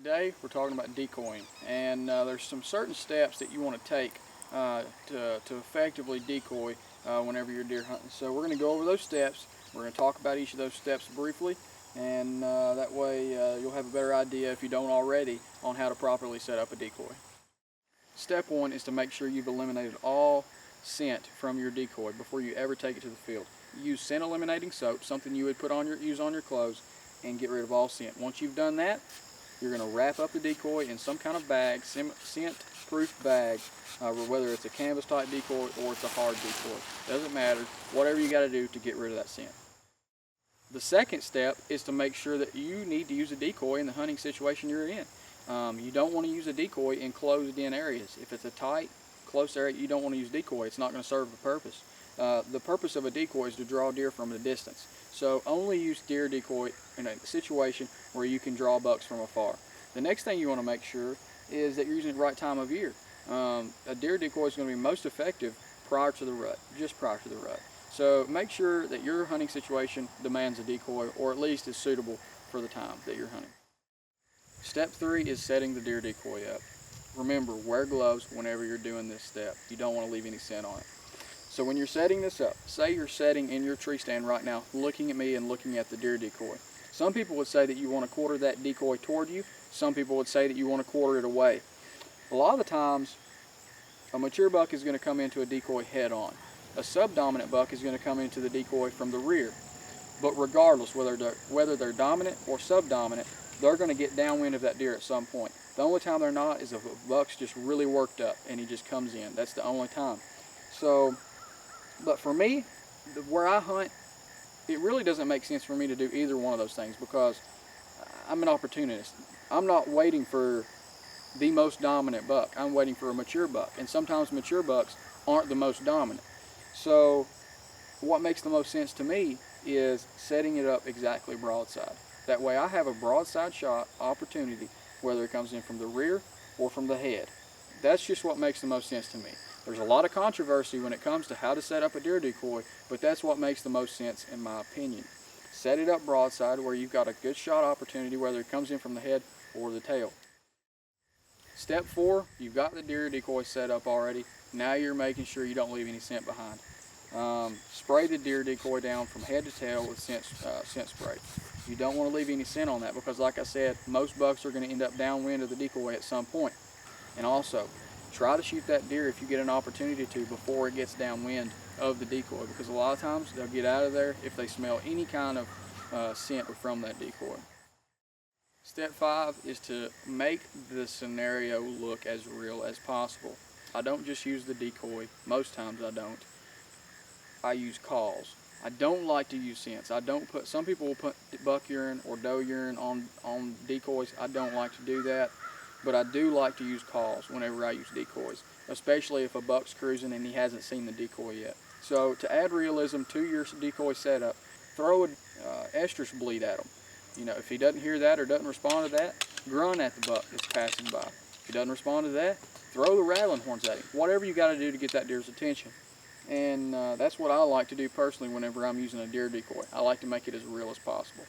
Today we're talking about decoying, and there's some certain steps that you want to take to effectively decoy whenever you're deer hunting. So we're going to go over those steps. We're going to talk about each of those steps briefly, and that way you'll have a better idea, if you don't already, on how to properly set up a decoy. Step one is to make sure you've eliminated all scent from your decoy before you ever take it to the field. Use scent eliminating soap, something you would use on your clothes, and get rid of all scent. Once you've done that, you're going to wrap up the decoy in some kind of bag, scent-proof bag, whether it's a canvas type decoy or it's a hard decoy. Doesn't matter, whatever you got to do to get rid of that scent. The second step is to make sure that you need to use a decoy in the hunting situation you're in. You don't want to use a decoy in closed-in areas. If it's a tight, close area, you don't want to use decoy. It's not going to serve the purpose. The purpose of a decoy is to draw deer from a distance. So only use deer decoy in a situation where you can draw bucks from afar. The next thing you want to make sure is that you're using the right time of year. A deer decoy is going to be most effective prior to the rut, just prior to the rut. So make sure that your hunting situation demands a decoy, or at least is suitable for the time that you're hunting. Step 3 is setting the deer decoy up. Remember, wear gloves whenever you're doing this step. You don't want to leave any scent on it. So when you're setting this up, say you're setting in your tree stand right now, looking at me and looking at the deer decoy. Some people would say that you want to quarter that decoy toward you. Some people would say that you want to quarter it away. A lot of the times, a mature buck is going to come into a decoy head on. A subdominant buck is going to come into the decoy from the rear. But regardless, whether they're dominant or subdominant, they're going to get downwind of that deer at some point. The only time they're not is if a buck's just really worked up and he just comes in. That's the only time. So, but for me, where I hunt, it really doesn't make sense for me to do either one of those things, because I'm an opportunist. I'm not waiting for the most dominant buck. I'm waiting for a mature buck, and sometimes mature bucks aren't the most dominant. So what makes the most sense to me is setting it up exactly broadside. That way I have a broadside shot opportunity, whether it comes in from the rear or from the head. That's just what makes the most sense to me. There's a lot of controversy when it comes to how to set up a deer decoy, but that's what makes the most sense in my opinion. Set it up broadside where you've got a good shot opportunity, whether it comes in from the head or the tail. Step 4, you've got the deer decoy set up already. Now you're making sure you don't leave any scent behind. Spray the deer decoy down from head to tail with scent spray. You don't want to leave any scent on that, because like I said, most bucks are going to end up downwind of the decoy at some point. And also, try to shoot that deer if you get an opportunity to before it gets downwind of the decoy, because a lot of times they'll get out of there if they smell any kind of scent from that decoy. Step 5 is to make the scenario look as real as possible. I don't just use the decoy. Most times I don't. I use calls. I don't like to use scents. Some people will put buck urine or doe urine on decoys. I don't like to do that, but I do like to use calls whenever I use decoys, especially if a buck's cruising and he hasn't seen the decoy yet. So to add realism to your decoy setup, throw an estrus bleat at him. You know, if he doesn't hear that or doesn't respond to that, grunt at the buck that's passing by. If he doesn't respond to that, throw the rattling horns at him. Whatever you got to do to get that deer's attention. And that's what I like to do personally whenever I'm using a deer decoy. I like to make it as real as possible.